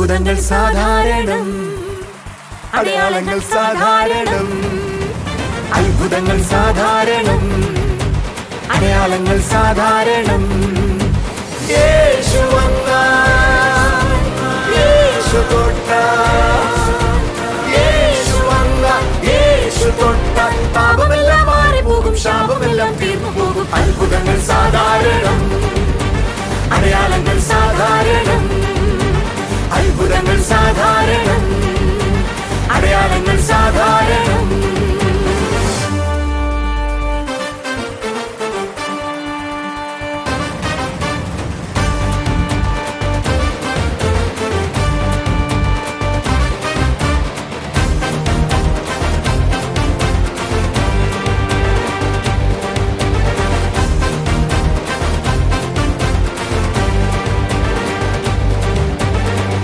അത്ഭുതങ്ങൾ സാധാരണം, അടയാളങ്ങൾ സാധാരണം. അത്ഭുതങ്ങൾ സാധാരണം, അടയാളങ്ങൾ സാധാരണം. യേശു വന്നാൽ, യേശു തൊട്ടാൽ, യേശു വന്നാൽ, യേശു തൊട്ടാൽ പാപമെല്ലാം മാറിപ്പോകും, ശാപമെല്ലാം തീർന്നു പോകും. അത്ഭുതങ്ങൾ സാധാരണം, അടയാളങ്ങൾ സാധാരണം. അത്ഭുതങ്ങൾ സാധാരണം, അടയാളങ്ങൾ സാധാരണം.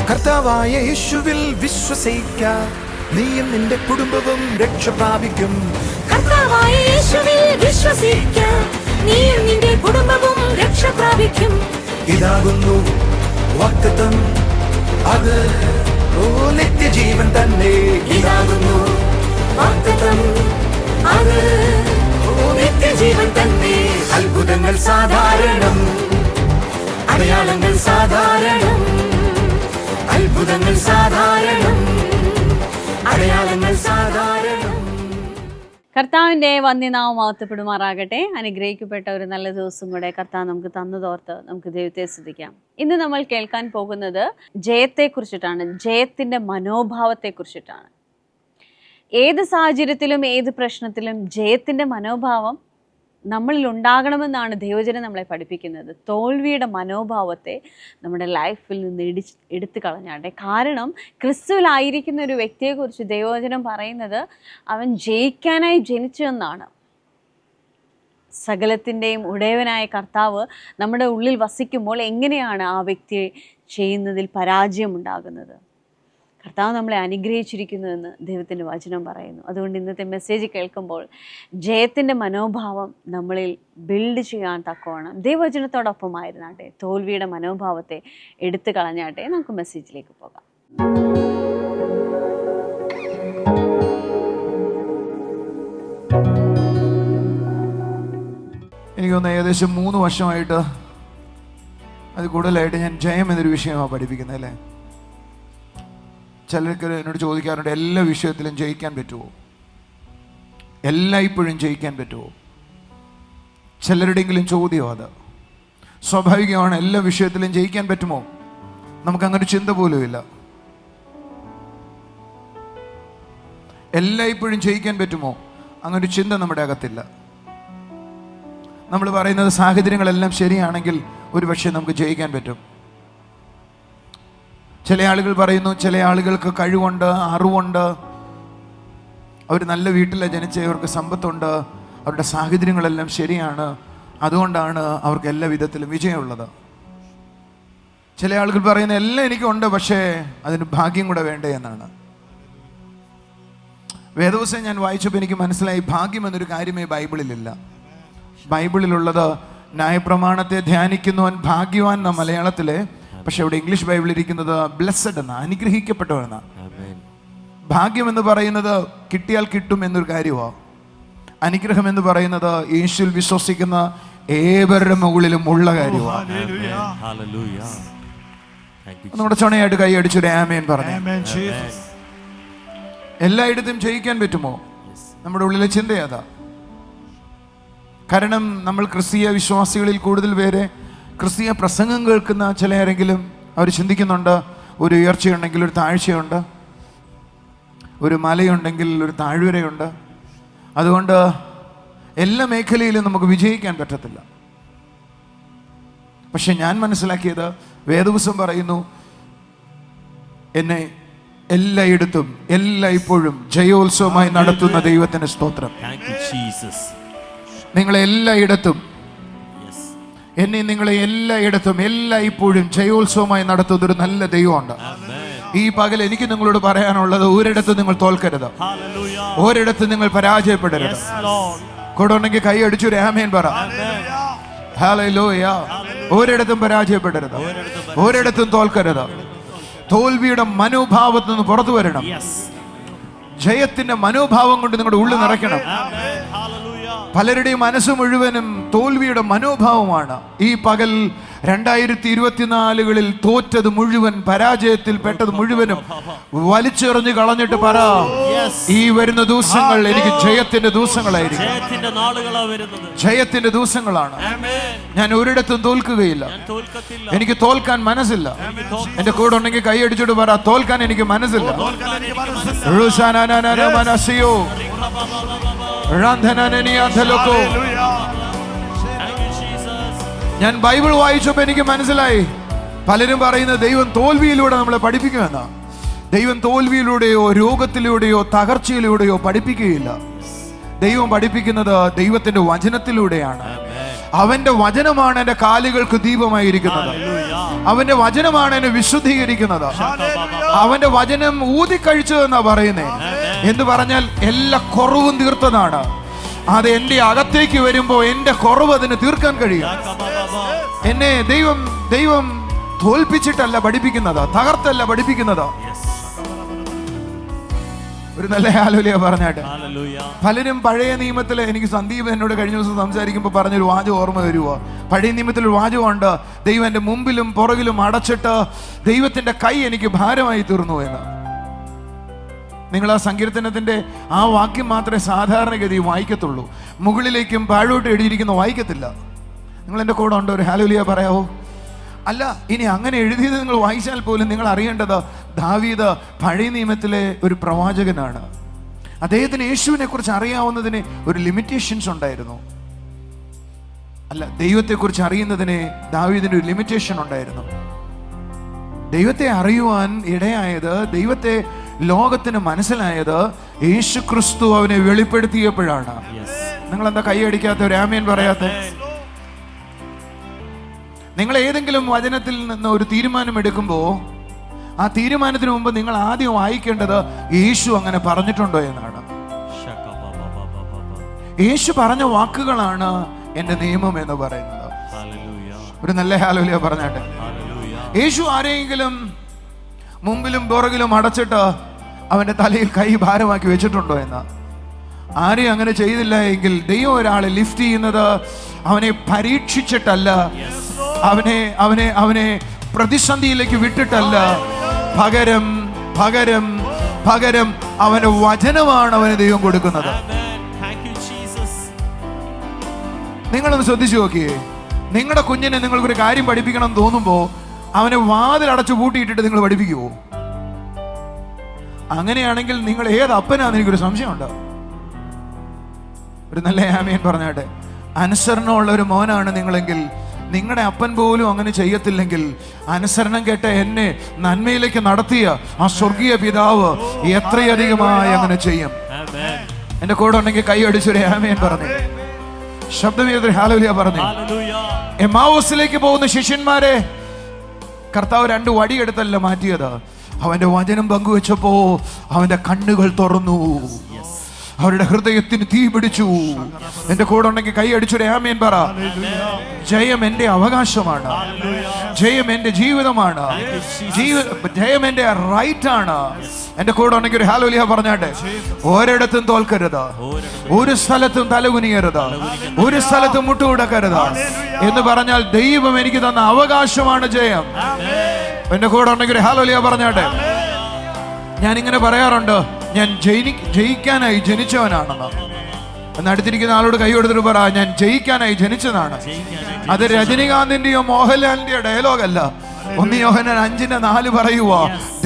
കർത്താവായ യേശുവിൽ വിശ്വസിക്കാം, നീയും നിന്റെ കുടുംബവും രക്ഷ പ്രാപിക്കും. കർത്താവായ യേശുവിൽ വിശ്വസിക്കാം, നീയും നിന്റെ കുടുംബവും രക്ഷ പ്രാപിക്കും. ഇതാകുന്നു വാഗ്ദത്തം, അത് നിത്യജീവൻ തന്നെ. ഇതാകുന്നു വാഗ്ദത്തം, അത് നിത്യജീവൻ തന്നെ. അത്ഭുതങ്ങൾ സാധാരണം, അടയാളങ്ങൾ സാധാരണം. അത്ഭുതങ്ങൾ സാധാരണം, അടയാളങ്ങൾ സാധാരണം. കർത്താവിൻ്റെ വന്യനാമം മഹത്വപ്പെടുമാറാകട്ടെ. അനുഗ്രഹിക്കപ്പെട്ട ഒരു നല്ല ദിവസം കൂടെ കർത്താവ് നമുക്ക് തന്നതോർത്ത് നമുക്ക് ദൈവത്തെ സ്തുതിക്കാം. ഇന്ന് നമ്മൾ കേൾക്കാൻ പോകുന്നത് ജയത്തെക്കുറിച്ചിട്ടാണ്, ജയത്തിൻ്റെ മനോഭാവത്തെക്കുറിച്ചിട്ടാണ്. ഏത് സാഹചര്യത്തിലും ഏത് പ്രശ്നത്തിലും ജയത്തിൻ്റെ മനോഭാവം നമ്മളിൽ ഉണ്ടാകണമെന്നാണ് ദൈവജനം നമ്മളെ പഠിപ്പിക്കുന്നത്. തോൽവിയുടെ മനോഭാവത്തെ നമ്മുടെ ലൈഫിൽ നിന്ന് എടുത്തു കളഞ്ഞാട്ടെ. കാരണം ക്രിസ്തുവിലായിരിക്കുന്ന ഒരു വ്യക്തിയെക്കുറിച്ച് ദൈവവചനം പറയുന്നത് അവൻ ജയിക്കാനായി ജനിച്ചു എന്നാണ്. സകലത്തിൻ്റെയും ഉടയവനായ കർത്താവ് നമ്മുടെ ഉള്ളിൽ വസിക്കുമ്പോൾ എങ്ങനെയാണ് ആ വ്യക്തി ചെയ്യുന്നതിൽ പരാജയം ഉണ്ടാകുന്നത്? കർത്താവ് നമ്മളെ അനുഗ്രഹിച്ചിരിക്കുന്നുവെന്ന് ദൈവത്തിൻ്റെ വചനം പറയുന്നു. അതുകൊണ്ട് ഇന്നത്തെ മെസ്സേജ് കേൾക്കുമ്പോൾ ജയത്തിൻ്റെ മനോഭാവം നമ്മളിൽ ബിൽഡ് ചെയ്യാൻ തക്കവണ്ണം ദൈവവചനത്തോടൊപ്പമായിരുന്നാട്ടെ. തോൽവിയുടെ മനോഭാവത്തെ എടുത്തു കളഞ്ഞാട്ടെ. നമുക്ക് മെസ്സേജിലേക്ക് പോകാം. എനിക്കൊന്ന് ഏകദേശം 3 വർഷമായിട്ട് അത് കൂടുതലായിട്ട് ഞാൻ ജയം എന്നൊരു വിഷയമാണ് പഠിപ്പിക്കുന്നത് അല്ലേ. ചിലർക്ക് എന്നോട് ചോദിക്കാറുണ്ട്, എല്ലാ വിഷയത്തിലും ജയിക്കാൻ പറ്റുമോ, എല്ലായ്പ്പോഴും ജയിക്കാൻ പറ്റുമോ? ചിലരുടെയെങ്കിലും ചോദ്യം അത് സ്വാഭാവികമാണ്. എല്ലാ വിഷയത്തിലും ജയിക്കാൻ പറ്റുമോ? നമുക്കങ്ങനെ ചിന്ത പോലും ഇല്ല. എല്ലായ്പ്പോഴും ജയിക്കാൻ പറ്റുമോ? അങ്ങനൊരു ചിന്ത നമ്മുടെ അകത്തില്ല. നമ്മൾ പറയുന്നത് സാഹചര്യങ്ങളെല്ലാം ശരിയാണെങ്കിൽ ഒരു പക്ഷേ നമുക്ക് ജയിക്കാൻ പറ്റും. ചില ആളുകൾ പറയുന്നു, ചില ആളുകൾക്ക് കഴിവുണ്ട്, അറിവുണ്ട്, അവർ നല്ല വീട്ടിലാണ് ജനിച്ചവർക്ക് സമ്പത്തുണ്ട്, അവരുടെ സാഹചര്യങ്ങളെല്ലാം ശരിയാണ്, അതുകൊണ്ടാണ് അവർക്ക് എല്ലാ വിധത്തിലും വിജയമുള്ളത്. ചില ആളുകൾ പറയുന്ന എല്ലാം എനിക്കുണ്ട്, പക്ഷേ അതിന് ഭാഗ്യം കൂടെ വേണ്ടേ എന്നാണ്. വേദപുസ്തകം ഞാൻ വായിച്ചപ്പോൾ എനിക്ക് മനസ്സിലായി, ഭാഗ്യം എന്നൊരു കാര്യമേ ബൈബിളിലില്ല. ബൈബിളിലുള്ളത് ന്യായപ്രമാണത്തെ ധ്യാനിക്കുന്നവൻ ഭാഗ്യവാൻ എന്ന മലയാളത്തിലെ, പക്ഷെ ഇവിടെ ഇംഗ്ലീഷ് ബൈബിളിൽ ഇരിക്കുന്നത് ബ്ലെസ്സഡ് എന്ന, അനുഗ്രഹിക്കപ്പെട്ടവനാണ്. ഭാഗ്യം എന്ന് പറയുന്നത് കിട്ടിയാൽ കിട്ടും എന്നൊരു കാര്യമാണ്. അനുഗ്രഹം എന്ന് പറയുന്നത് യേശുവിൽ വിശ്വസിക്കുന്ന ഏവരുടെ മുകളിലും ഉള്ള കാര്യമാണ്. നമ്മുടെ ചുണയായിട്ട് കൈ അടിച്ചൊരു ആമേൻ പറഞ്ഞു. എല്ലായിടത്തും ജയിക്കാൻ പറ്റുമോ? നമ്മുടെ ഉള്ളിലെ ചിന്തയതാ. കാരണം നമ്മൾ ക്രിസ്തീയ വിശ്വാസികളിൽ കൂടുതൽ പേരെ ക്രിസ്തീയ പ്രസംഗം കേൾക്കുന്ന ചിലരെങ്കിലും അവർ ചിന്തിക്കുന്നുണ്ട്, ഒരു ഉയർച്ചയുണ്ടെങ്കിൽ ഒരു താഴ്ചയുണ്ട്, ഒരു മലയുണ്ടെങ്കിൽ ഒരു താഴ്വരയുണ്ട്, അതുകൊണ്ട് എല്ലാ മേഖലയിലും നമുക്ക് വിജയിക്കാൻ പറ്റത്തില്ല. പക്ഷെ ഞാൻ മനസ്സിലാക്കിയത്, വേദപുസ്തകം പറയുന്നു, എന്നെ എല്ലായിടത്തും എല്ലായ്പ്പോഴും ജയോത്സവമായി നടത്തുന്ന ദൈവത്തിന് സ്തോത്രം. നിങ്ങളെ എല്ലായിടത്തും, എന്നെ നിങ്ങളെ എല്ലായിടത്തും എല്ലായ്പ്പോഴും ജയോത്സവമായി നടത്തുന്ന ഒരു നല്ല ദൈവമുണ്ട്. ഈ പകൽ എനിക്ക് നിങ്ങളോട് പറയാനുള്ളത്, ഒരിടത്തും നിങ്ങൾ തോൽക്കരുത്, ഒരിടത്തും നിങ്ങൾ പരാജയപ്പെടരുത്. കൂടെ ഉണ്ടെങ്കിൽ കൈ അടിച്ചൊരു ആമേൻ പറ. ഹല്ലേലൂയ. ഒരിടത്തും പരാജയപ്പെടരുത്, ഒരിടത്തും തോൽക്കരുത്. തോൽവിയുടെ മനോഭാവത്തിൽ നിന്ന് പുറത്തു വരണം. ജയത്തിന്റെ മനോഭാവം കൊണ്ട് നിങ്ങളുടെ ഉള്ളിൽ നിറയ്ക്കണം. പലരുടെയും മനസ്സ് മുഴുവനും തോൽവിയുടെ മനോഭാവമാണ്. ഈ പകൽ 2024 തോറ്റത് മുഴുവൻ, പരാജയത്തിൽ പെട്ടത് മുഴുവനും വലിച്ചെറിഞ്ഞ് കളഞ്ഞിട്ട് പറ, ഈ വരുന്ന ദിവസങ്ങൾ എനിക്ക് ജയത്തിന്റെ ദിവസങ്ങളായിരിക്കും. ജയത്തിന്റെ ദിവസങ്ങളാണ്. ഞാൻ ഒരിടത്തും തോൽക്കുകയില്ല. എനിക്ക് തോൽക്കാൻ മനസ്സില്ല. എന്റെ കൂടെ ഉണ്ടെങ്കിൽ കൈയടിച്ചിട്ട് പറ, തോൽക്കാൻ എനിക്ക് മനസ്സില്ല. ഞാൻ ബൈബിൾ വായിച്ചപ്പോ എനിക്ക് മനസ്സിലായി, പലരും പറയുന്നത് ദൈവം തോൽവിയിലൂടെ നമ്മളെ പഠിപ്പിക്കുമെന്ന. ദൈവം തോൽവിയിലൂടെയോ രോഗത്തിലൂടെയോ തകർച്ചയിലൂടെയോ പഠിപ്പിക്കുകയില്ല. ദൈവം പഠിപ്പിക്കുന്നത് ദൈവത്തിന്റെ വചനത്തിലൂടെയാണ്. അവന്റെ വചനമാണ് എന്റെ കാലുകൾക്ക് ദീപമായിരിക്കുന്നത്. അവന്റെ വചനമാണ് എന്നെ വിശുദ്ധീകരിക്കുന്നത്. അവന്റെ വചനം ഊതിക്കഴിച്ചു എന്നാ പറയുന്നേ. എന്ന് പറഞ്ഞാൽ എല്ലാ കുറവും തീർത്തതാണ്. അത് എന്റെ അകത്തേക്ക് വരുമ്പോ എന്റെ കുറവ് അതിന് തീർക്കാൻ കഴിയും. എന്നെ ദൈവം തോൽപ്പിച്ചിട്ടല്ല പഠിപ്പിക്കുന്നത്, തകർത്തല്ല പഠിപ്പിക്കുന്നത്. ഒരു നല്ല ഹല്ലേലൂയ പറഞ്ഞാട്ടെ. പലരും പഴയ നിയമത്തിലെ, എനിക്ക് സന്ദീപ് എന്നോട് കഴിഞ്ഞ ദിവസം സംസാരിക്കുമ്പോൾ പറഞ്ഞൊരു വാചകം ഓർമ്മ വരുവോ? പഴയ നിയമത്തിൽ ഒരു വാചകമുണ്ട്, ദൈവം എൻ്റെ മുമ്പിലും പുറകിലും അടച്ചിട്ട് ദൈവത്തിന്റെ കൈ എനിക്ക് ഭാരമായി തീർന്നു എന്ന്. നിങ്ങൾ ആ സങ്കീർത്തനത്തിന്റെ ആ വാക്യം മാത്രമേ സാധാരണഗതി വായിക്കത്തുള്ളൂ. മുകളിലേക്കും താഴോട്ട് എഴുതിയിരിക്കുന്ന വായിക്കത്തില്ല. നിങ്ങൾ എൻ്റെ കൂടെ ഉണ്ടോ? ഒരു ഹല്ലേലൂയ പറയാവോ? അല്ല, ഇനി അങ്ങനെ എഴുതിയത് നിങ്ങൾ വായിച്ചാൽ പോലും നിങ്ങൾ അറിയേണ്ടത്, ദാവീദ് പഴയ നിയമത്തിലെ ഒരു പ്രവാചകനാണ്. അദ്ദേഹത്തിന് യേശുവിനെ കുറിച്ച് അറിയാവുന്നതിന് ഒരു ലിമിറ്റേഷൻസ് ഉണ്ടായിരുന്നു. അല്ല, ദൈവത്തെക്കുറിച്ച് അറിയുന്നതിന് ദാവീദിന് ഒരു ലിമിറ്റേഷൻ ഉണ്ടായിരുന്നു. ദൈവത്തെ അറിയുവാൻ ഇടയായത്, ദൈവത്തെ ലോകത്തിന് മനസ്സിലായത് യേശു ക്രിസ്തു അവനെ വെളിപ്പെടുത്തിയപ്പോഴാണ്. നിങ്ങൾ എന്താ കൈയടിക്കാത്ത, ഒരു ആമേൻ പറയാത്ത? നിങ്ങൾ ഏതെങ്കിലും വചനത്തിൽ നിന്ന് ഒരു തീരുമാനം എടുക്കുമ്പോൾ ആ തീരുമാനത്തിന് മുമ്പ് നിങ്ങൾ ആദ്യം വായിക്കേണ്ടത് യേശു അങ്ങനെ പറഞ്ഞിട്ടുണ്ടോ എന്നാണ്. യേശു പറഞ്ഞ വാക്കുകളാണ് എൻ്റെ നിയമം എന്ന് പറയുന്നത്. ഒരു നല്ല ഹല്ലേലൂയ പറഞ്ഞാട്ടെ. യേശു ആരെയെങ്കിലും മുമ്പിലും പുറകിലും അടച്ചിട്ട് അവന്റെ തലയിൽ കൈ ഭാരമാക്കി വെച്ചിട്ടുണ്ടോ എന്ന്? ആരെയും അങ്ങനെ ചെയ്തില്ല എങ്കിൽ ദൈവം ഒരാളെ ലിഫ്റ്റ് ചെയ്യുന്നത് അവനെ പരീക്ഷിച്ചിട്ടല്ല, അവനെ പ്രതിസന്ധിയിലേക്ക് വിട്ടിട്ടല്ല. പകരം പകരം പകരം അവന്റെ വചനമാണ് അവന് ദൈവം കൊടുക്കുന്നത്. നിങ്ങളൊന്ന് ശ്രദ്ധിച്ചു നോക്കിയേ. നിങ്ങളുടെ കുഞ്ഞിനെ നിങ്ങൾക്കൊരു കാര്യം പഠിപ്പിക്കണം എന്ന് തോന്നുമ്പോ അവനെ വാതിലടച്ചു പൂട്ടിയിട്ടിട്ട് നിങ്ങൾ പഠിപ്പിക്കുവോ? അങ്ങനെയാണെങ്കിൽ നിങ്ങൾ ഏത് അപ്പനാന്ന് എനിക്കൊരു സംശയമുണ്ട്. ഒരു നല്ല ആമേൻ പറഞ്ഞാട്ടെ. അനുസരണമുള്ള ഒരു മോനാണ് നിങ്ങളെങ്കിൽ, നിങ്ങളുടെ അപ്പൻ പോലും അങ്ങനെ ചെയ്യത്തില്ലെങ്കിൽ, അനുസരണം കേട്ട എന്നെ നന്മയിലേക്ക് നടത്തിയ ആ സ്വർഗീയ പിതാവ് എത്രയധികമായി അങ്ങനെ ചെയ്യും. എന്റെ കൂടെ ഉണ്ടെങ്കിൽ കൈ അടിച്ചൊരു ആമേൻ പറഞ്ഞു, ശബ്ദം ഹല്ലേലൂയ പറഞ്ഞു. എമ്മാവൂസിലേക്ക് പോകുന്ന ശിഷ്യന്മാരെ കർത്താവ് 2 വടിയെടുത്തല്ല മാറ്റിയത്. അവന്റെ വചനം പങ്കുവെച്ചപ്പോ അവന്റെ കണ്ണുകൾ തുറന്നു, അവരുടെ ഹൃദയത്തിന് തീ പിടിച്ചു. എന്റെ കൂടെ ഉണ്ടെങ്കിൽ കൈ അടിച്ചൊരു ആമേൻ പറ. ജയം എന്റെ അവകാശമാണ്, ജയം എന്റെ ജീവിതമാണ്, ജയം എന്റെ റൈറ്റ് ആണ്. എന്റെ കൂടെ ഉണ്ടെങ്കിൽ ഒരു ഹല്ലേലൂയ പറഞ്ഞാട്ടെ. ഒരിടത്തും തോൽക്കരുത്, ഒരു സ്ഥലത്തും തലകുനിയരുത്, ഒരു സ്ഥലത്തും മുട്ടുകൊടുക്കരുത് എന്ന് പറഞ്ഞാൽ ദൈവം എനിക്ക് തന്ന അവകാശമാണ് ജയം. എന്റെ കൂടെ ഉണ്ടെങ്കിൽ ഹല്ലേലൂയ പറഞ്ഞാട്ടെ. ഞാനിങ്ങനെ പറയാറുണ്ട്, ഞാൻ ജയിക്കാനായി ജനിച്ചവനാണെന്ന്. എന്ന് അടുത്തിരിക്കുന്ന ആളോട് കൈ കൊടുത്തിട്ട് പറ, ഞാൻ ജയിക്കാനായി ജനിച്ചതാണ്. അത് രജനികാന്തിന്റെയോ മോഹൻലാലിന്റെയോ ഡയലോഗല്ല. 1 യോഹന്നാൻ 5:4 പറയുക,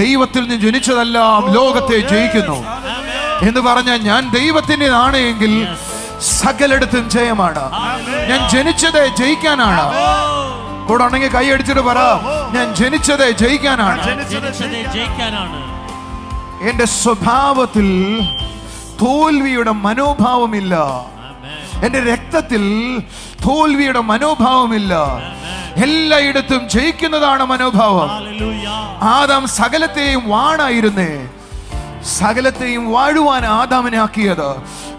ദൈവത്തിൽ നിന്ന് ജനിച്ചതെല്ലാം ലോകത്തെ ജയിക്കുന്നു എന്ന് പറഞ്ഞാൽ ഞാൻ ദൈവത്തിൻ്റെതാണ് എങ്കിൽ സകലയിടത്തും ജയമാണ്. ഞാൻ ജനിച്ചത് ജയിക്കാനാണ്. കൂടെ ഉണ്ടെങ്കിൽ കൈ അടിച്ചിട്ട് പറ, ഞാൻ ജനിച്ചത് ജയിക്കാനാണ്. എന്റെ സ്വഭാവത്തിൽ തോൽവിയുടെ മനോഭാവമില്ല, എന്റെ രക്തത്തിൽ തോൽവിയുടെ മനോഭാവമില്ല. എല്ലായിടത്തും ജയിക്കുന്നതാണ് മനോഭാവം. ആദാം സകലത്തെയും വാണായിരുന്നേ, സകലത്തെയും വാഴുവാൻ ആദാമിനെ ആക്കിയത്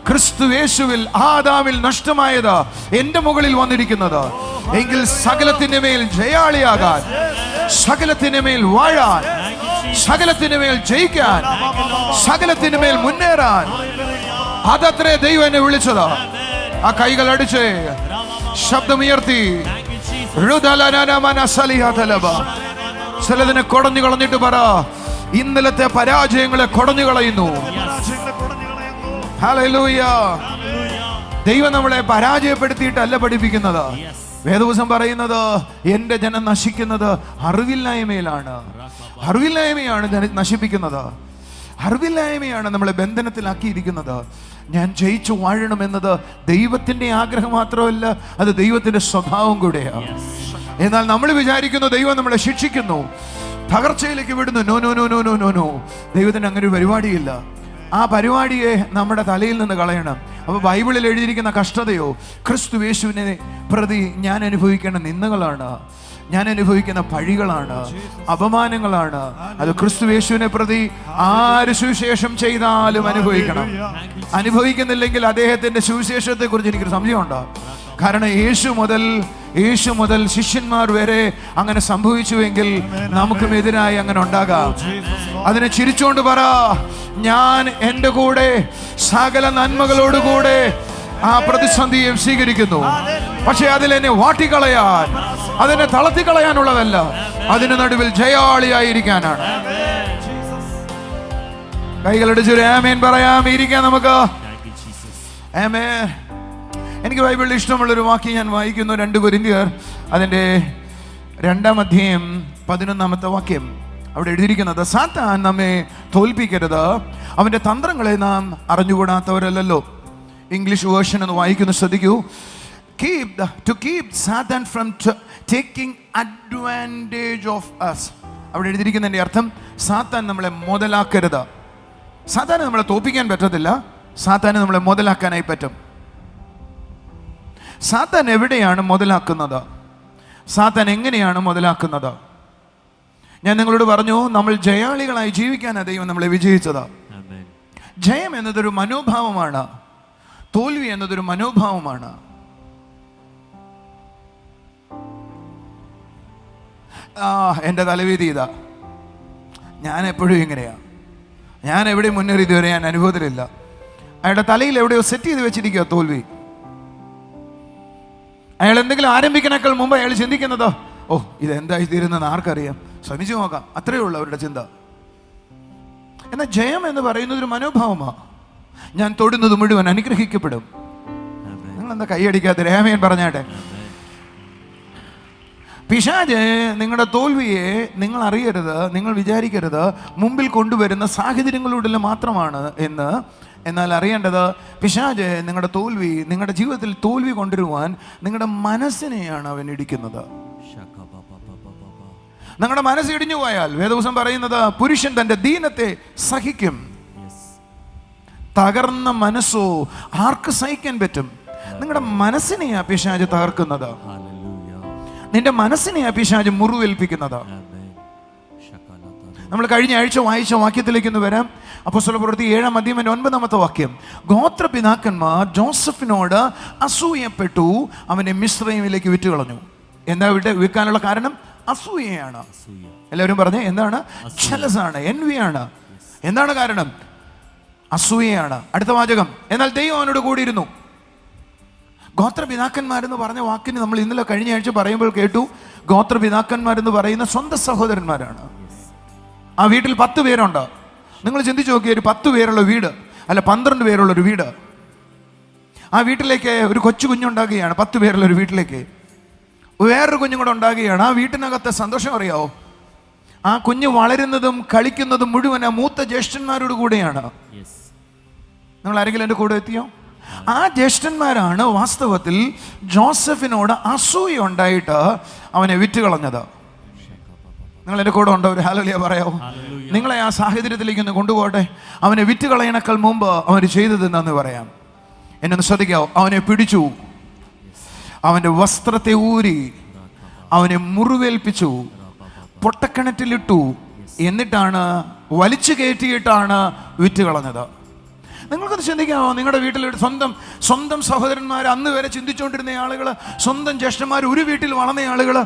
ക്രിസ്തു യേശുവിൽ ആദാമിൽ നഷ്ടമായത് എന്റെ മുകളിൽ വന്നിരിക്കുന്നത്. എങ്കിൽ സകലത്തിന്റെ മേൽ ജയാളിയാകാൻ, സകലത്തിന്റെ മേൽ വാഴാൻ, സകലത്തിന് മേൽ ജയിക്കാൻ, സകലത്തിന് മേൽ മുന്നേറാൻ. അതത്രേ ദൈവം എന്നെ വിളിച്ചത്. ആ കൈകൾ അടിച്ച് ശബ്ദമുയർത്തി ചിലതിനെ കൊടഞ്ഞു കളഞ്ഞിട്ട് പറ, ഇന്നലത്തെ പരാജയങ്ങളെ കൊടഞ്ഞു കളയുന്നു. ഹല്ലേലൂയ. ദൈവം നമ്മളെ പരാജയപ്പെടുത്തിയിട്ടല്ല പഠിപ്പിക്കുന്നത്. വേദപുസ്തകം പറയുന്നത് എന്റെ ജനം നശിക്കുന്നത് അറിവില്ലായ്മയിലാണ്. അറിവില്ലായ്മയാണ് നശിപ്പിക്കുന്നത്. അറിവില്ലായ്മയാണ് നമ്മളെ ബന്ധനത്തിലാക്കിയിരിക്കുന്നത്. ഞാൻ ജയിച്ചു വാഴണമെന്നത് ദൈവത്തിന്റെ ആഗ്രഹം മാത്രമല്ല, അത് ദൈവത്തിന്റെ സ്വഭാവം കൂടെയാണ്. എന്നാൽ നമ്മൾ വിചാരിക്കുന്നു ദൈവം നമ്മളെ ശിക്ഷിക്കുന്നു, തകർച്ചയിലേക്ക് വിടുന്നു. No no no no no no no. ദൈവത്തിന് അങ്ങനെ ഒരു പരിപാടിയില്ല. ആ പരിപാടിയെ നമ്മുടെ തലയിൽ നിന്ന് കളയണം. അപ്പോൾ ബൈബിളിൽ എഴുതിയിരിക്കുന്ന കഷ്ടതയോ ക്രിസ്തു യേശുവിനെ പ്രതി ഞാൻ അനുഭവിക്കേണ്ട നിന്ദകളാണ്, ഞാൻ അനുഭവിക്കുന്ന പഴികളാണ്, അപമാനങ്ങളാണ്. അത് ക്രിസ്തു യേശുവിനെ പ്രതി ആര് സുവിശേഷം ചെയ്താലും അനുഭവിക്കണം. അനുഭവിക്കുന്നില്ലെങ്കിൽ അദ്ദേഹത്തിന്റെ സുവിശേഷത്തെ കുറിച്ച് എനിക്കൊരു സംശയമുണ്ടോ? കാരണം യേശു മുതൽ ശിഷ്യന്മാർ വരെ അങ്ങനെ സംഭവിച്ചുവെങ്കിൽ നമുക്കും എതിരായി അങ്ങനെ ഉണ്ടാകാം. അതിനെ ചിരിച്ചുകൊണ്ട് പറ, ഞാൻ എൻ്റെ കൂടെ സകല നന്മകളോടുകൂടെ ആ പ്രതിസന്ധിയെ സ്വീകരിക്കുന്നു. പക്ഷെ അതിലെന്നെ വാട്ടിക്കളയാൻ, അതിനെ തളർത്തിക്കളയാനുള്ളതല്ല, അതിന് നടുവിൽ ജയാളിയായിരിക്കാനാണ്. കൈകളടിച്ചൊരു ആമേൻ പറയാം. ഇരിക്കാം നമുക്ക്. ആമേൻ. എനിക്ക് ബൈബിളിൽ ഇഷ്ടമുള്ളൊരു വാക്യം ഞാൻ വായിക്കുന്നു. 2 കൊരിന്ത്യർ അതിൻ്റെ 2-ാം അധ്യായം 11-ാമത്തെ വാക്യം. അവിടെ എഴുതിയിരിക്കുന്നത്, സാത്താൻ നമ്മെ തോൽപ്പിക്കരുത്, അവൻ്റെ തന്ത്രങ്ങളെ നാം അറിഞ്ഞുകൂടാത്തവരല്ലോ. ഇംഗ്ലീഷ് വേർഷൻ എന്ന് വായിക്കുന്നു, ശ്രദ്ധിക്കൂ. To keep Satan from taking advantage of us. അവിടെ എഴുതിയിരിക്കുന്നതിൻ്റെ അർത്ഥം, സാത്താൻ നമ്മളെ മുതലാക്കരുത്. സാത്താന് നമ്മളെ തോൽപ്പിക്കാൻ പറ്റത്തില്ല, സാത്താന് നമ്മളെ മുതലാക്കാനായി പറ്റും. സാത്താൻ എവിടെയാണ് മുതലാക്കുന്നത്? സാത്താൻ എങ്ങനെയാണ് മുതലാക്കുന്നത്? ഞാൻ നിങ്ങളോട് പറഞ്ഞു, നമ്മൾ ജയാളികളായി ജീവിക്കാനാണ് ദൈവം നമ്മളെ വിജയിച്ചത്. ജയം എന്നതൊരു മനോഭാവമാണ്, തോൽവി എന്നതൊരു മനോഭാവമാണ്. എൻ്റെ തലവേദി ഇതാ, ഞാൻ എപ്പോഴും ഇങ്ങനെയാ, ഞാൻ എവിടെയും മുന്നേറി ഇതുവരെ ഞാൻ അനുഭവത്തിലില്ല. അയാളുടെ തലയിൽ എവിടെയോ സെറ്റ് ചെയ്ത് വെച്ചിരിക്കുക തോൽവി. അയാൾ എന്തെങ്കിലും ആരംഭിക്കണേക്കാൾ മുമ്പ് അയാൾ ചിന്തിക്കുന്നത്, ഓ ഇതെന്തായി തീരുന്നെന്ന് ആർക്കറിയാം, ശ്രമിച്ചു നോക്കാം, അത്രയേ ഉള്ളൂ അവരുടെ ചിന്ത. എന്നാൽ ജയം എന്ന് പറയുന്നത് ഒരു മനോഭാവമാണ്. ഞാൻ തൊടുന്നത് മുഴുവൻ അനുഗ്രഹിക്കപ്പെടും. നിങ്ങൾ എന്താ കൈയടിക്കാത്ത? ആമേൻ പറഞ്ഞാട്ടെ. പിശാച് നിങ്ങളുടെ തോൽവിയെ നിങ്ങൾ അറിയരുത്, നിങ്ങൾ വിചാരിക്കരുത് മുമ്പിൽ കൊണ്ടുവരുന്ന സാഹചര്യങ്ങളിലൂടെ മാത്രമാണ് എന്ന്. എന്നാൽ അറിയേണ്ടത്, പിശാച് നിങ്ങളുടെ തോൽവി, നിങ്ങളുടെ ജീവിതത്തിൽ തോൽവി കൊണ്ടുവരുവാൻ നിങ്ങളുടെ മനസ്സിനെയാണ് അവൻ ഇടിക്കുന്നത്. നിങ്ങളുടെ മനസ്സ് ഇടിഞ്ഞു പോയാൽ വേദപുസ്തകം പറയുന്നത്, പുരുഷൻ തൻ്റെ ദീനത്തെ സഹിക്കും. തകർന്ന മനസ്സോ ആർക്ക് സഹിക്കാൻ പറ്റും? നിങ്ങളുടെ മനസ്സിനെയാ പിശാച് തകർക്കുന്നത്. നിന്റെ മനസ്സിനെയാ പിശാച് മുറിവേൽപ്പിക്കുന്നത്. നമ്മൾ കഴിഞ്ഞ ആഴ്ച വായിച്ച വാക്യത്തിലേക്ക് ഒന്ന് വരാം. അപ്പോസ്തലപ്രവൃത്തി 7-ാം അധ്യായം 9-ാമത്തെ വാക്യം. ഗോത്രപിതാക്കന്മാർ ജോസഫിനോട് അസൂയപ്പെട്ടു, അവനെ മിസ്രയീമിലേക്ക് വിറ്റുകളഞ്ഞു. എന്താ വിൽക്കാനുള്ള കാരണം? അസൂയയാണ്. എല്ലാവരും പറഞ്ഞേ, എന്താണ്? ജലസാണ്, എൻവിയാണ്. എന്താണ് കാരണം? അസൂയയാണ്. അടുത്ത വാചകം, എന്നാൽ ദൈവം അവനോട് കൂടിയിരുന്നു. ഗോത്രപിതാക്കന്മാരെന്ന് പറഞ്ഞ വാക്കിന് നമ്മൾ ഇന്നലെ കഴിഞ്ഞ ആഴ്ച പറയുമ്പോൾ കേട്ടു, ഗോത്രപിതാക്കന്മാരെന്ന് പറയുന്ന സ്വന്തം സഹോദരന്മാരാണ്. ആ വീട്ടിൽ 10 പേരുണ്ട്. നിങ്ങൾ ചിന്തിച്ചു നോക്കിയ, ഒരു 10 പേരുള്ള വീട്, അല്ല 12 പേരുള്ളൊരു വീട്. ആ വീട്ടിലേക്ക് ഒരു കൊച്ചു കുഞ്ഞുണ്ടാകുകയാണ്. 10 പേരുള്ള ഒരു വീട്ടിലേക്ക് വേറൊരു കുഞ്ഞും കൂടെ ഉണ്ടാകുകയാണ്. ആ വീട്ടിനകത്തെ സന്തോഷം അറിയാവോ? ആ കുഞ്ഞ് വളരുന്നതും കളിക്കുന്നതും മുഴുവൻ ആ മൂത്ത ജ്യേഷ്ഠന്മാരോട് കൂടെയാണ്. നിങ്ങൾ ആരെങ്കിലും എൻ്റെ കൂടെ എത്തിയോ? ആ ജ്യേഷ്ഠന്മാരാണ് വാസ്തവത്തിൽ ജോസഫിനോട് അസൂയ ഉണ്ടായിട്ട് അവനെ വിറ്റുകളഞ്ഞത്. നിങ്ങൾ എൻ്റെ കൂടെ ഉണ്ടോ? ഒരു ഹല്ലേലൂയ പറയാവോ? നിങ്ങളെ ആ സാഹചര്യത്തിലേക്ക് ഒന്ന് കൊണ്ടുപോകട്ടെ. അവനെ വിറ്റുകളയണേക്കാൾ മുമ്പ് അവന് ചെയ്തത് എന്താന്ന് പറയാം. എന്നെ ഒന്ന് ശ്രദ്ധിക്കാവോ? അവനെ പിടിച്ചു, അവൻ്റെ വസ്ത്രത്തെ ഊരി, അവനെ മുറിവേൽപ്പിച്ചു, പൊട്ടക്കിണറ്റിലിട്ടു, എന്നിട്ടാണ് വലിച്ചു കയറ്റിയിട്ടാണ് വിറ്റുകളഞ്ഞത്. നിങ്ങൾക്കത് ചിന്തിക്കാമോ? നിങ്ങളുടെ വീട്ടിൽ സ്വന്തം സഹോദരന്മാർ, അന്ന് വരെ ചിന്തിച്ചുകൊണ്ടിരുന്ന ആളുകൾ, സ്വന്തം ജ്യേഷ്ഠന്മാർ, ഒരു വീട്ടിൽ വളർന്ന ആളുകൾ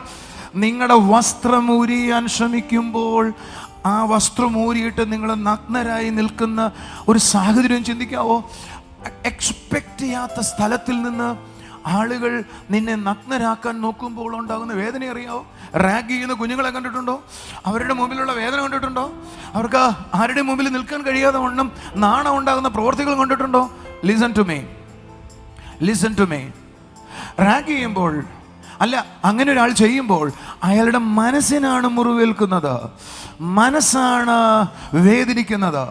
നിങ്ങളുടെ വസ്ത്രം ഉരിയാൻ ശ്രമിക്കുമ്പോൾ ആ വസ്ത്രം ഊരിയിട്ട് നിങ്ങൾ നഗ്നരായി നിൽക്കുന്ന ഒരു സാഹചര്യം ചിന്തിക്കാവോ? എക്സ്പെക്ട് ചെയ്യാത്ത സ്ഥലത്തിൽ നിന്ന് ആളുകൾ നിന്നെ നഗ്നരാക്കാൻ നോക്കുമ്പോൾ ഉണ്ടാകുന്ന വേദന അറിയാവോ? റാഗ് ചെയ്യുന്ന കുഞ്ഞുങ്ങളെ കണ്ടിട്ടുണ്ടോ? അവരുടെ മുമ്പിലുള്ള വേദന കണ്ടിട്ടുണ്ടോ? അവർക്ക് ആരുടെ മുമ്പിൽ നിൽക്കാൻ കഴിയാതെ വണ്ണം നാണം ഉണ്ടാകുന്ന പ്രവർത്തികൾ കണ്ടിട്ടുണ്ടോ? Listen to me. റാഗ് ചെയ്യുമ്പോൾ, അല്ല, അങ്ങനെ ഒരാൾ ചെയ്യുമ്പോൾ അയാളുടെ മനസ്സിനാണ് മുറിവേൽക്കുന്നത്, മനസ്സാണ് വേദനിക്കുന്നത്.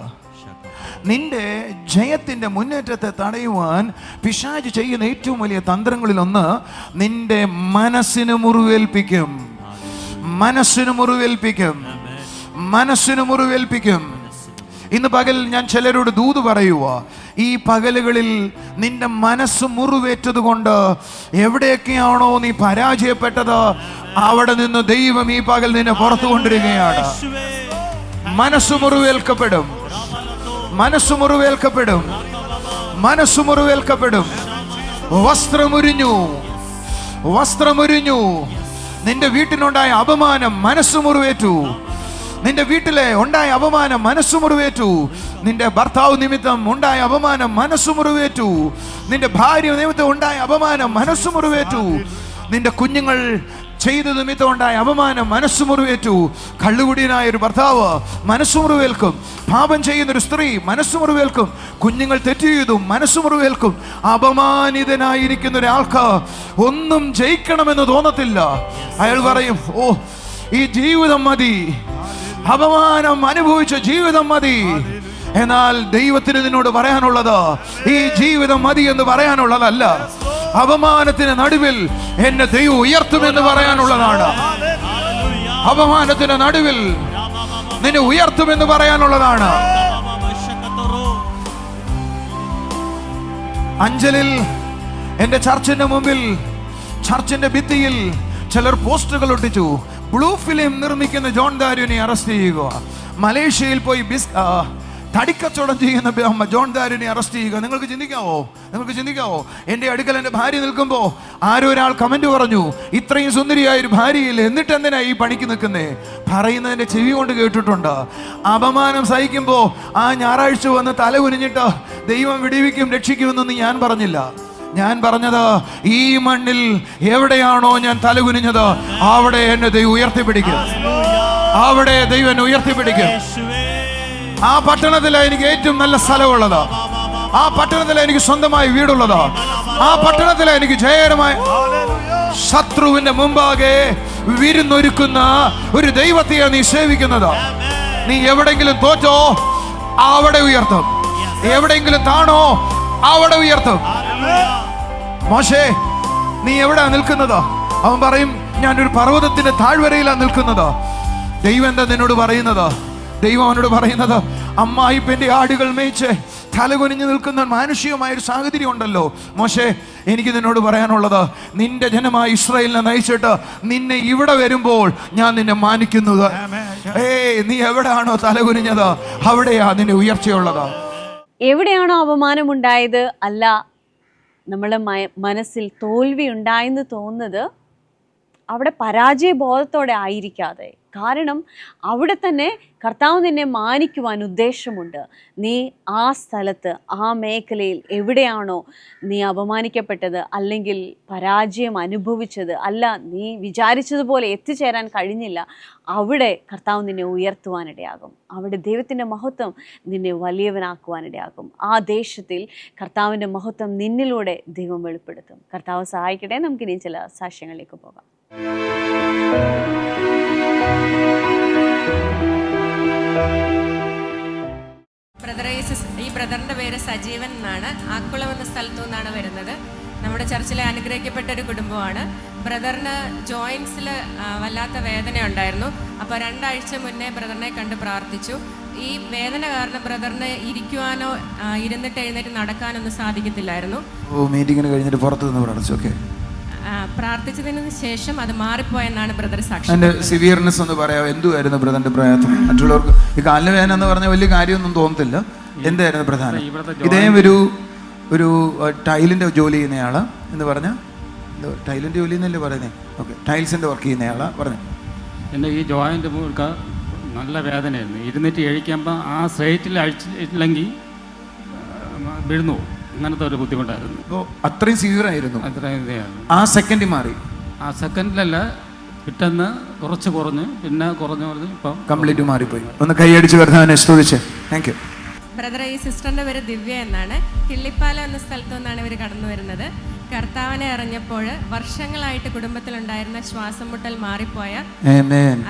നിന്റെ ജയത്തിൻ്റെ മുന്നേറ്റത്തെ തടയുവാൻ പിശാച് ചെയ്യുന്ന ഏറ്റവും വലിയ തന്ത്രങ്ങളിലൊന്ന് നിന്റെ മനസ്സിന് മുറിവേൽപ്പിക്കും. ഇന്ന് പകൽ ഞാൻ ചിലരോട് ദൂത് പറയുക, ഈ പകലുകളിൽ നിന്റെ മനസ്സ് മുറിവേറ്റത് കൊണ്ട് എവിടെയൊക്കെയാണോ നീ പരാജയപ്പെട്ടത് അവിടെ നിന്ന് ദൈവം ഈ പകൽ നിന്നെ പുറത്തു കൊണ്ടിരിക്കുകയാണ്. മനസ്സ് മുറിവേൽക്കപ്പെടും. വസ്ത്രമുരിഞ്ഞു. നിന്റെ വീട്ടിനുണ്ടായ അപമാനം മനസ്സ് മുറിവേറ്റു. നിന്റെ വീട്ടിലെ ഉണ്ടായ അപമാനം മനസ്സ് മുറിവേറ്റു. നിന്റെ ഭർത്താവ് നിമിത്തം ഉണ്ടായ അപമാനം മനസ്സ് മുറിവേറ്റു. നിന്റെ ഭാര്യ നിമിത്തം ഉണ്ടായ അപമാനം മനസ്സ് മുറിവേറ്റു. നിന്റെ കുഞ്ഞുങ്ങൾ ചെയ്ത നിമിത്തം ഉണ്ടായ അപമാനം മനസ്സ് മുറിവേറ്റു. കള്ളുകുടിയനായ ഒരു ഭർത്താവ് മനസ്സ് മുറിവേൽക്കും. പാപം ചെയ്യുന്നൊരു സ്ത്രീ മനസ്സ് മുറിവേൽക്കും. കുഞ്ഞുങ്ങൾ തെറ്റ് ചെയ്തു മനസ്സ് മുറിവേൽക്കും. അപമാനിതനായിരിക്കുന്ന ഒരാൾക്ക് ഒന്നും ജയിക്കണമെന്ന് തോന്നത്തില്ല. അയാൾ പറയും, ഓ, ഈ ജീവിതം മതി, അപമാനം അനുഭവിച്ച ജീവിതം മതി. എന്നാൽ ദൈവത്തിന് നിന്നോട് പറയാനുള്ളത് ഈ ജീവിതം മതി എന്ന് പറയാനുള്ളതല്ല. അപമാനത്തിന് നടുവിൽ എന്നെ ദൈവം ഉയർത്തുമെന്ന് പറയാനുള്ളതാണ്. അപമാനത്തിന് നടുവിൽ നിന്നെ ഉയർത്തുമെന്ന് പറയാനുള്ളതാണ്. അഞ്ചലിൽ എന്റെ ചർച്ചിന്റെ മുമ്പിൽ, ചർച്ചിന്റെ ഭിത്തിയിൽ ചിലർ പോസ്റ്ററുകൾ ഒട്ടിച്ചു. ബ്ലൂ ഫിലിം നിർമ്മിക്കുന്ന ജോൺ ദാരുവിനെ അറസ്റ്റ് ചെയ്യുക. മലേഷ്യയിൽ പോയി തടിക്കച്ചവടം ചെയ്യുന്ന ജോൺ ദാരുവിനെ അറസ്റ്റ് ചെയ്യുക. നിങ്ങൾക്ക് ചിന്തിക്കാവോ? എൻ്റെ അടുക്കൽ എൻ്റെ ഭാര്യ നിൽക്കുമ്പോൾ ആരോ ഒരാൾ കമന്റ് പറഞ്ഞു, ഇത്രയും സുന്ദരിയായ ഒരു ഭാര്യയില്ല, എന്നിട്ട് എന്തിനാ ഈ പണിക്ക് നിൽക്കുന്നേ? പറയുന്നതിൻ്റെ ചെവി കൊണ്ട് കേട്ടിട്ടുണ്ട്. അപമാനം സഹിക്കുമ്പോൾ ആ ഞായറാഴ്ച വന്ന് തല കുനിഞ്ഞിട്ട് ദൈവം വിടിവിക്കും രക്ഷിക്കുമെന്നൊന്നും ഞാൻ പറഞ്ഞില്ല. ഞാൻ പറഞ്ഞത്, ഈ മണ്ണിൽ എവിടെയാണോ ഞാൻ തലകുനിഞ്ഞത് അവിടെ എന്നെ ദൈവം ഉയർത്തിപ്പിടിക്കും. ആ പട്ടണത്തിലാണ് എനിക്ക് ഏറ്റവും നല്ല സ്ഥലമുള്ളത്. ആ പട്ടണത്തിലാണ് എനിക്ക് സ്വന്തമായി വീടുള്ളത്. ആ പട്ടണത്തിലാണ് എനിക്ക് ജയകരമായ ശത്രുവിന്റെ മുമ്പാകെ വിരുന്നൊരുക്കുന്ന ഒരു ദൈവത്തെയാണ് നീ സേവിക്കുന്നത്. നീ എവിടെങ്കിലും തോറ്റോ അവിടെ ഉയർത്തും, എവിടെയെങ്കിലും താണോ അവിടെ ഉയർത്തും. മോശേ, നീ എവിടെയാ നിൽക്കുന്നത്? അവൻ പറയും, ഞാനൊരു പർവ്വതത്തിന്റെ താഴ്വരയിലാണ് നിൽക്കുന്നത്. ദൈവം എന്താ നിന്നോട് പറയുന്നത്? ദൈവം അവനോട് പറയുന്നത്, അമ്മായിപ്പന്റെ ആടുകൾ മേയിച്ച് തലകുനിഞ്ഞു നിൽക്കുന്ന മാനുഷികമായൊരു സാഹചര്യം ഉണ്ടല്ലോ മോശേ, എനിക്ക് നിന്നോട് പറയാനുള്ളത്, നിന്റെ ജനമായ ഇസ്രായേലിനെ നയിച്ചിട്ട് നിന്നെ ഇവിടെ വരുമ്പോൾ ഞാൻ നിന്നെ മാനിക്കുന്നത്. നീ എവിടെയാണോ തലകുനിഞ്ഞത് അവിടെയാ നിന്റെ ഉയർച്ചയുള്ളത്. എവിടെയാണോ അപമാനം ഉണ്ടായത്, അല്ല നമ്മളെ മനസ്സിൽ തോൽവി ഉണ്ടായെന്ന് തോന്നുന്നത്, അവിടെ പരാജയബോധത്തോടെ ആയിരിക്കാതെ. കാരണം അവിടെ തന്നെ കർത്താവ് നിന്നെ മാനിക്കുവാൻ ഉദ്ദേശമുണ്ട്. നീ ആ സ്ഥലത്ത്, ആ മേഖലയിൽ എവിടെയാണോ നീ അപമാനിക്കപ്പെട്ടത്, അല്ലെങ്കിൽ പരാജയം അനുഭവിച്ചത്, അല്ല നീ വിചാരിച്ചതുപോലെ എത്തിച്ചേരാൻ കഴിഞ്ഞില്ല, അവിടെ കർത്താവ് നിന്നെ ഉയർത്തുവാനിടയാകും. അവിടെ ദൈവത്തിൻ്റെ മഹത്വം നിന്നെ വലിയവനാക്കുവാനിടയാകും. ആ ദേശത്തിൽ കർത്താവിൻ്റെ മഹത്വം നിന്നിലൂടെ ദൈവം വെളിപ്പെടുത്തും. കർത്താവ് സഹായിക്കട്ടെ. നമുക്കിനി ചില സാക്ഷ്യങ്ങളിലേക്ക് പോകാം. ഈ ബ്രദറിന്റെ പേര് സജീവൻ എന്നാണ്. ആക്കുളം എന്ന സ്ഥലത്തു നിന്നാണ് വരുന്നത്. നമ്മുടെ ചർച്ചിലെ അനുഗ്രഹിക്കപ്പെട്ട ഒരു കുടുംബമാണ്. ബ്രദറിന് ജോയിൻസിൽ വല്ലാത്ത വേദന ഉണ്ടായിരുന്നു. അപ്പോൾ 2 ആഴ്ച മുന്നേ ബ്രദറിനെ കണ്ട് പ്രാർത്ഥിച്ചു. ഈ വേദന കാരണം ബ്രദറിന് ഇരിക്കുവാനോ ഇരുന്നിട്ട് എഴുന്നേറ്റ് നടക്കാനൊന്നും സാധിക്കത്തില്ലായിരുന്നു. മീറ്റിംഗിന് കഴിഞ്ഞിട്ട് പുറത്തു നിന്ന് പ്രാർത്ഥിച്ചതിന് ശേഷം അത് മാറിപ്പോയെന്നാണ് ബ്രദർ സാക്ഷി. അതിന്റെ സിവിയർനെസ് എന്ന് പറയാം. എന്തുവായിരുന്നു ബ്രദറിന്റെ പ്രയാസം? മറ്റുള്ളവർക്ക് ഈ കാലിന് വേദന എന്ന് പറഞ്ഞാൽ വലിയ കാര്യമൊന്നും തോന്നത്തില്ല. എന്തായിരുന്നു പ്രധാനം? ഇദ്ദേഹം ഒരു ടൈലിന്റെ ജോലി ചെയ്യുന്നയാള് എന്ന് പറഞ്ഞ, ടൈലിന്റെ ജോലി എന്നല്ലേ പറയുന്നത്? ഓക്കെ, ടൈൽസിന്റെ വർക്ക് ചെയ്യുന്നയാളാ പറഞ്ഞു. എൻ്റെ ഈ ജോയിന്റ് നല്ല വേദനയായിരുന്നു. ഇരുന്നിട്ട് എഴിക്കുമ്പോൾ ആ സ്ട്രൈറ്റിൽ അഴിച്ചില്ലെങ്കിൽ വീഴുന്നു. അങ്ങനത്തെ ഒരു ബുദ്ധിമുട്ടായിരുന്നു. അപ്പോൾ അത്രയും സിവിയർ ആയിരുന്നു. അത്രയും ഇതായിരുന്നു. ആ സെക്കൻഡിൽ മാറി. ആ സെക്കൻഡിലല്ല, പിറ്റേന്ന് കുറച്ച് കുറഞ്ഞ്, പിന്നെ കുറഞ്ഞ് ഇപ്പം കംപ്ലീറ്റ് മാറിപ്പോയി. ഒന്ന് കൈയടിച്ച് കർത്താവിനെ സ്തുതിച്ച്. Thank you. ബ്രദർ, ഈ സിസ്റ്ററിൻ്റെ പേര് ദിവ്യ എന്നാണ്. കിള്ളിപ്പാലം എന്ന സ്ഥലത്തു നിന്നാണ് ഇവർ കടന്നു വരുന്നത്. കർത്താവിനെ അറിഞ്ഞപ്പോൾ വർഷങ്ങളായിട്ട് കുടുംബത്തിലുണ്ടായിരുന്ന ശ്വാസം മുട്ടൽ മാറിപ്പോയ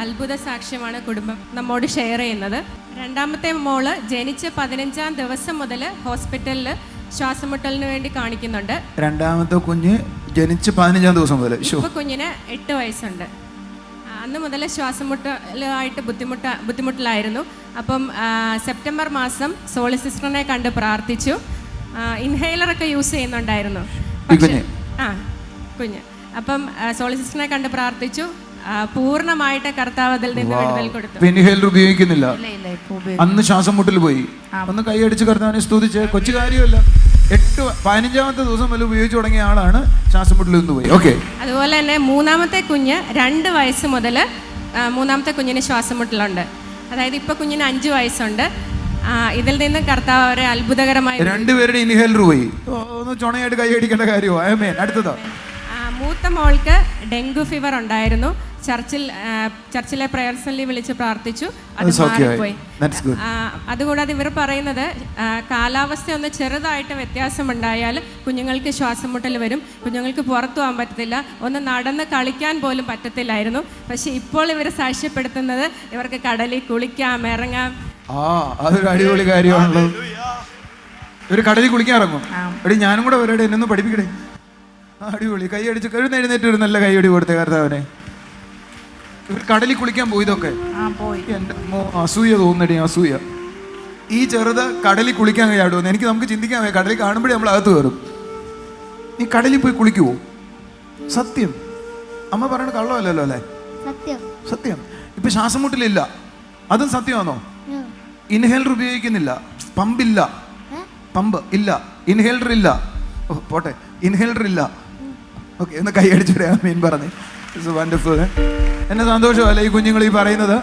അത്ഭുത സാക്ഷ്യമാണ് കുടുംബം നമ്മോട് ഷെയർ ചെയ്യുന്നത്. രണ്ടാമത്തെ മോള് ജനിച്ച 15-ാം ദിവസം മുതൽ ഹോസ്പിറ്റലിൽ ശ്വാസം മുട്ടലിന് വേണ്ടി കാണിക്കുന്നുണ്ട്. രണ്ടാമത്തെ കുഞ്ഞ് ജനിച്ച് 15-ാം ദിവസം മുതൽ. ഇപ്പൊ കുഞ്ഞിന് 8 വയസ്സുണ്ട്. അന്ന് മുതൽ ശ്വാസം മുട്ടലായിട്ട് ബുദ്ധിമുട്ടിലായിരുന്നു. അപ്പം സെപ്റ്റംബർ മാസം സോളി സിസ്റ്ററിനെ കണ്ട് പ്രാർത്ഥിച്ചു. ഇൻഹേലറൊക്കെ യൂസ് ചെയ്യുന്നുണ്ടായിരുന്നു പക്ഷേ കുഞ്ഞ്. അപ്പം സോളി സിസ്റ്ററിനെ കണ്ട് പ്രാർത്ഥിച്ചു. പൂർണ്ണമായിട്ട് കർത്താവ് അതിൽ നിന്ന് വിടുതൽ കൊടുത്തു. ഇൻഹേലർ ഉപയോഗിക്കുന്നില്ല. അന്ന് ശ്വാസം മുട്ടൽ പോയി. ഒന്ന് കൈയടിച്ച് കർത്താവിനെ സ്തുതിച്ച്. കൊച്ചു കാര്യമല്ല. 15-ാമത്തെ ദിവസം വല്ല ഉപയോഗിച്ച് തുടങ്ങിയ ആളാണ് ശ്വാസം മുട്ടൽ നിന്ന് പോയി. ഓക്കെ. അതുപോലെ തന്നെ മൂന്നാമത്തെ കുഞ്ഞ് 2 വയസ്സ് മുതൽ മൂന്നാമത്തെ കുഞ്ഞിന് ശ്വാസം മുട്ടലുണ്ട്. അതായത് ഇപ്പൊ കുഞ്ഞിന് 5 വയസ്സുണ്ട്. ഇതിൽ നിന്ന് കർത്താവ് അവരെ അത്ഭുതകരമായി. രണ്ടുപേരുടെ ഇൻഹേലർ പോയി. ഒന്ന് ചുണയായിട്ട് കൈയടിക്കേണ്ട കാര്യമോ? അടുത്തതോ? മൂത്ത മോൾക്ക് ഡെങ്കു ഫീവർ ഉണ്ടായിരുന്നു. ചർച്ചിലെ പ്രയർ സെല്ലിൽ വിളിച്ച് പ്രാർത്ഥിച്ചു. അത് മാറിപ്പോയി. അതുകൂടാതെ ഇവർ പറയുന്നത് കാലാവസ്ഥ ഒന്ന് ചെറുതായിട്ട് വ്യത്യാസമുണ്ടായാൽ കുഞ്ഞുങ്ങൾക്ക് ശ്വാസം മുട്ടൽ വരും. കുഞ്ഞുങ്ങൾക്ക് പുറത്തു പോകാൻ പറ്റത്തില്ല. ഒന്ന് നടന്ന് കളിക്കാൻ പോലും പറ്റത്തില്ലായിരുന്നു. പക്ഷെ ഇപ്പോൾ ഇവർ സാക്ഷ്യപ്പെടുത്തുന്നത് ഇവർക്ക് കടലിൽ കുളിക്കാം, ഇറങ്ങാം. അതൊരു അടിപൊളി കാര്യമാണല്ലോ. ഇവർ കടലിൽ കുളിക്കാൻ ഇറങ്ങും. എടി ഞാനും കൂടെ വരട്ടെ, എന്നൊന്ന് പഠിപ്പിക്കണേ. അടിപൊളി. കൈയടിച്ച് എഴുന്നേറ്റ് ഒരു നല്ല കൈയടി കൊടുത്തേ കർത്താവിനെ. ഇവർ കടലിൽ കുളിക്കാൻ പോയതൊക്കെ എൻ്റെ അസൂയ തോന്നടി, അസൂയ. ഈ ചെറുത് കടലിൽ കുളിക്കാൻ കഴിയാടുമെന്ന് നമുക്ക് ചിന്തിക്കാൻ വയ്യ. കടലിൽ കാണുമ്പോഴേ നമ്മൾ അകത്ത് കയറും. നീ കടലിൽ പോയി കുളിക്കുവോ? സത്യം. അമ്മ പറയണ കള്ളമല്ലല്ലോ അല്ലേ? സത്യം. ഇപ്പൊ ശ്വാസം മുട്ടലില്ല, അതും സത്യമാണോ? ഇൻഹേലർ ഉപയോഗിക്കുന്നില്ല, പമ്പില്ല, പമ്പ് ഇല്ല, ഇൻഹേലർ ഇല്ല. പോട്ടെ, ഇൻഹേലർ ഇല്ല. ഓക്കെ, ഒന്ന് കൈ അടിച്ചിടേ. മീൻ പറഞ്ഞു. വണ്ടർഫുൾ. എന്നെ സന്തോഷമല്ല ഈ കുഞ്ഞുങ്ങൾ ഈ പറയുന്നത്.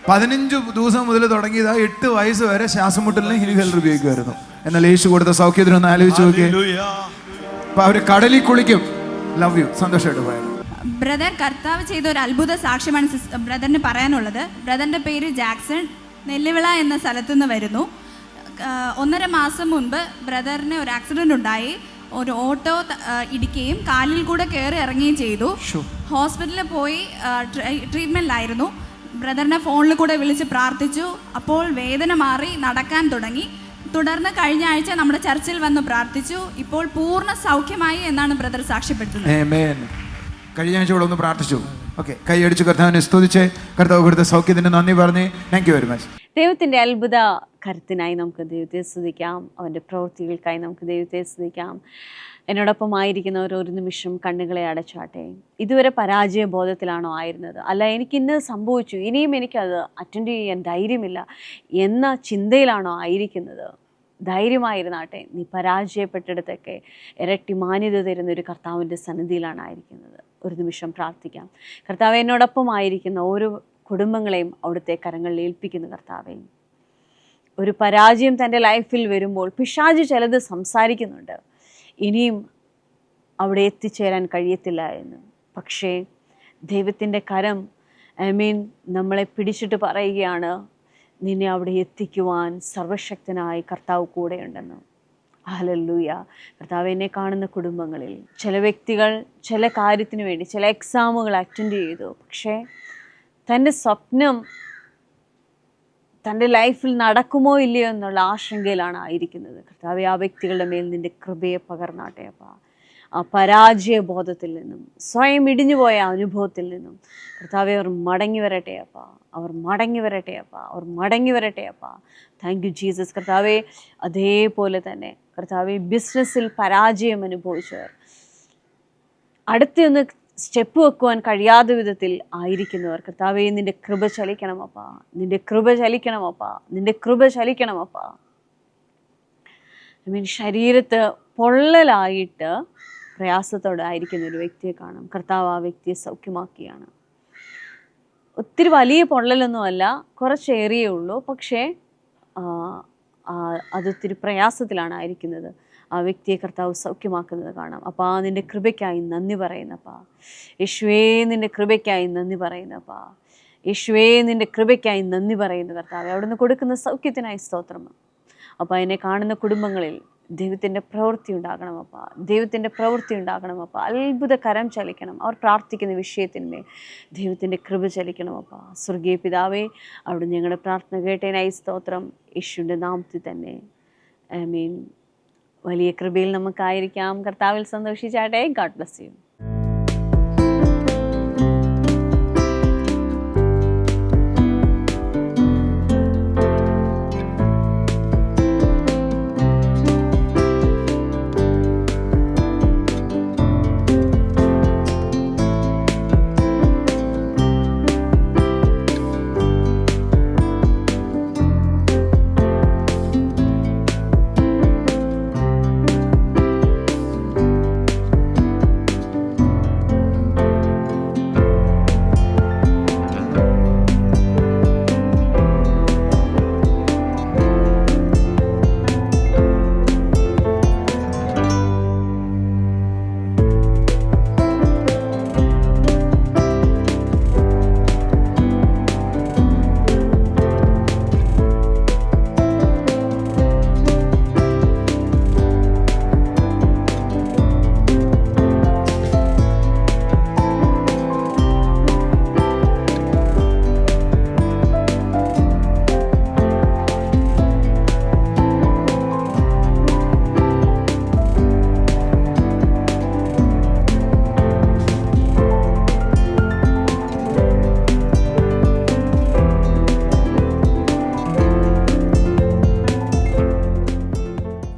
15 ദിവസം മുതൽ തുടങ്ങിയത് 8 വയസ്സ് വരെ ശ്വാസം മുട്ടലിന് ഇൻഹേലർ ഉപയോഗിക്കുമായിരുന്നു. എന്നാൽ യേശു കൊടുത്ത സൗഖ്യത്തിനൊന്ന് ആലോചിച്ച് നോക്കിയേ. അപ്പൊ അവര് കടലിൽ കുളിക്കും. Love you. സന്തോഷമായിട്ട് പോയത്. ബ്രദർ, കർത്താവ് ചെയ്ത ഒരു അത്ഭുത സാക്ഷ്യമാണ് ബ്രദറിന് പറയാനുള്ളത്. ബ്രദറിന്റെ പേര് ജാക്സൺ. നെല്ലിവിള എന്ന സ്ഥലത്തു നിന്ന് വരുന്നു. 1.5 മാസം മുൻപ് ബ്രദറിന് ഒരു ആക്സിഡന്റ് ഉണ്ടായി. ഒരു ഓട്ടോ ഇടിക്കുകയും കാലിൽ കൂടെ കയറി ഇറങ്ങുകയും ചെയ്തു. ഹോസ്പിറ്റലിൽ പോയി ട്രീറ്റ്മെൻറ്റിലായിരുന്നു. ബ്രദറിനെ ഫോണിൽ കൂടെ വിളിച്ച് പ്രാർത്ഥിച്ചു. അപ്പോൾ വേദന മാറി നടക്കാൻ തുടങ്ങി. തുടർന്ന് കഴിഞ്ഞ ആഴ്ച നമ്മുടെ ചർച്ചിൽ വന്ന് പ്രാർത്ഥിച്ചു. ഇപ്പോൾ പൂർണ്ണ സൗഖ്യമായി എന്നാണ് ബ്രദർ സാക്ഷ്യപ്പെടുത്തുന്നത്. കഴിഞ്ഞ ആഴ്ച കൂടെ ഒന്ന് പ്രാർത്ഥിച്ചു. ഓക്കെ, കൈയടിച്ച് കർത്താവിനെ സ്തുതിച്ച് കർത്താവ് കൊടുത്ത സൗഖ്യത്തിന് നന്ദി പറഞ്ഞ്. Thank you very much. ദൈവത്തിൻ്റെ അത്ഭുത കരുത്തിനായി നമുക്ക് ദൈവത്തെ സ്തുതിക്കാം. അവൻ്റെ പ്രവൃത്തികൾക്കായി നമുക്ക് ദൈവത്തെ സ്തുതിക്കാം. എന്നോടൊപ്പം ആയിരിക്കുന്നവർ ഒരു നിമിഷം കണ്ണുകളെ അടച്ചാട്ടെ. ഇതുവരെ പരാജയ ബോധത്തിലാണോ ആയിരുന്നത്? അല്ല, എനിക്കിന്ന് സംഭവിച്ചു, ഇനിയും എനിക്കത് അറ്റൻഡ് ചെയ്യാൻ ധൈര്യമില്ല എന്ന ചിന്തയിലാണോ ആയിരിക്കുന്നത്? ധൈര്യമായിരുന്നാട്ടെ. നീ പരാജയപ്പെട്ടിടത്തൊക്കെ ഇരട്ടി മാന്യത തരുന്ന ഒരു കർത്താവിൻ്റെ സന്നിധിയിലാണ് ആയിരിക്കുന്നത്. ഒരു നിമിഷം പ്രാർത്ഥിക്കാം. കർത്താവ്, എന്നോടൊപ്പം ആയിരിക്കുന്ന ഓരോ കുടുംബങ്ങളെയും അവിടുത്തെ കരങ്ങളിൽ ഏൽപ്പിക്കുന്നു. കർത്താവേ, ഒരു പരാജയം തൻ്റെ ലൈഫിൽ വരുമ്പോൾ പിശാച് ചിലത് സംസാരിക്കുന്നുണ്ട്, ഇനിയും അവിടെ എത്തിച്ചേരാൻ കഴിയത്തില്ല എന്ന്. പക്ഷേ ദൈവത്തിൻ്റെ കരം നമ്മളെ പിടിച്ചിട്ട് പറയുകയാണ്, നിന്നെ അവിടെ എത്തിക്കുവാൻ സർവശക്തനായി കർത്താവ് കൂടെയുണ്ടെന്ന്. ഹല്ലേലൂയ. കർത്താവ്, എന്നെ കാണുന്ന കുടുംബങ്ങളിൽ ചില വ്യക്തികൾ ചില കാര്യത്തിന് വേണ്ടി ചില എക്സാമുകൾ അറ്റൻഡ് ചെയ്തു. പക്ഷേ തൻ്റെ സ്വപ്നം തൻ്റെ ലൈഫിൽ നടക്കുമോ ഇല്ലയോ എന്നുള്ള ആശങ്കയിലാണ് ആയിരിക്കുന്നത്. കർത്താവെ, ആ വ്യക്തികളുടെ മേൽ നിൻ്റെ കൃപയെ പകർന്നാട്ടെ അപ്പാ. ആ പരാജയ ബോധത്തിൽ നിന്നും, സ്വയം ഇടിഞ്ഞുപോയ അനുഭവത്തിൽ നിന്നും കർത്താവെ, അവർ മടങ്ങി വരട്ടെ അപ്പാ. അവർ മടങ്ങി വരട്ടെ അപ്പാ. അവർ മടങ്ങി വരട്ടെ അപ്പാ. Thank you Jesus. കർത്താവെ, അതേപോലെ തന്നെ കർത്താവെ, ബിസിനസ്സിൽ പരാജയം അനുഭവിച്ചവർ, അടുത്തൊന്ന് സ്റ്റെപ്പ് വെക്കുവാൻ കഴിയാത്ത വിധത്തിൽ ആയിരിക്കുന്നവർ, കർത്താവെ, നിൻ്റെ കൃപ ചലിക്കണമപ്പാ. നിൻ്റെ കൃപ ചലിക്കണമപ്പാ. നിൻ്റെ കൃപ ചലിക്കണമപ്പാ. ശരീരത്ത് പൊള്ളലായിട്ട് പ്രയാസത്തോടെ ആയിരിക്കുന്ന ഒരു വ്യക്തിയെ കാണാം. കർത്താവ് ആ വ്യക്തിയെ സൗഖ്യമാക്കിയാണ്. ഒത്തിരി വലിയ പൊള്ളലൊന്നുമല്ല, കുറച്ച് ഏറിയേ ഉള്ളൂ. പക്ഷേ അതൊത്തിരി പ്രയാസത്തിലാണ് ആയിരിക്കുന്നത്. ആ വ്യക്തിയെ കർത്താവ് സൗഖ്യമാക്കുന്നത് കാണാം. അപ്പോൾ നിൻ്റെ കൃപയ്ക്കായി നന്ദി പറയുന്നപ്പാ. യേശുവേ നിൻ്റെ കൃപയ്ക്കായി നന്ദി പറയുന്നപ്പാ. യേശുവേ നിൻ്റെ കൃപയ്ക്കായി നന്ദി പറയുന്നു കർത്താവെ. അവിടുന്ന് കൊടുക്കുന്ന സൗഖ്യത്തിനായി സ്തോത്രം. അപ്പോൾ അതിനെ കാണുന്ന കുടുംബങ്ങളിൽ ദൈവത്തിൻ്റെ പ്രവൃത്തി ഉണ്ടാകണമപ്പാ. ദൈവത്തിൻ്റെ പ്രവൃത്തി ഉണ്ടാകണമപ്പാ. അത്ഭുത കരം ചലിക്കണം. അവർ പ്രാർത്ഥിക്കുന്ന വിഷയത്തിന്മേൽ ദൈവത്തിൻ്റെ കൃപ ചലിക്കണമപ്പാ. സ്വർഗീയ പിതാവേ, അവിടുന്ന് ഞങ്ങളുടെ പ്രാർത്ഥന കേട്ടതിനായി സ്തോത്രം. യേശുവിൻ്റെ നാമത്തിൽ തന്നെ ആമേൻ. വലിയ കൃപയിൽ നമുക്കായിരിക്കാം. കർത്താവിൽ സന്തോഷിച്ചാട്ടെ. God bless you.